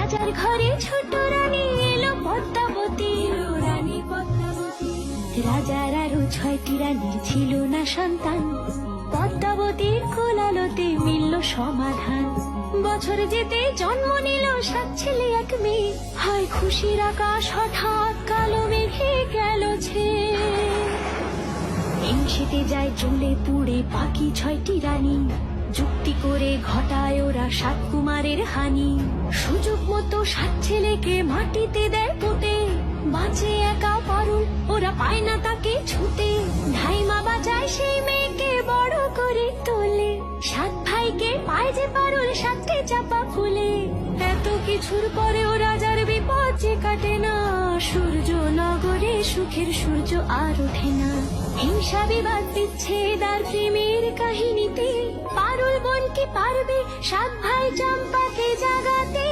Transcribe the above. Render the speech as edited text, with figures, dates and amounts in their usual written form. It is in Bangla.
রাজার ঘরে ছোট রানী এলো পদ্মাবতী। রাজার আরো 6টি রানীর ছিল না সন্তান, পদ্মাবতীর কোলালোতে মিলল সমাধান। বছর যেতে জন্ম নিল 7 ছেলে 1 মেয়ে, হায় খুশির আকাশ হঠাৎ কালো মেঘে গেল ছেয়ে। হিংসেতে যায় জ্বলে পুড়ে বাকি 6টি রানী, যুক্তি করে ঘটায় ওরা 7 কুমারের হানি। সুযোগ মতো 7 ছেলেকে মাটিতে দেয় পুঁতে, বাঁচে একা পারুল ওরা পায় না তাকে ছুতে। ধাইমা বাজায় সেই মেয়েকে বড় করে তোলে, 7 ভাইকে পায় যে পারুল 7টে চাপা ফুলে। এত কিছুর পরেও রাজার বিপদ যে কাটে না, সূর্য নগরে সুখের সূর্য আর ওঠে না। হিংসা বিবাদ বিচ্ছেদ আর প্রেমের কাহিনীতে পারুল বোন কি পারবে 7 ভাই চম্পাকে জাগাতে?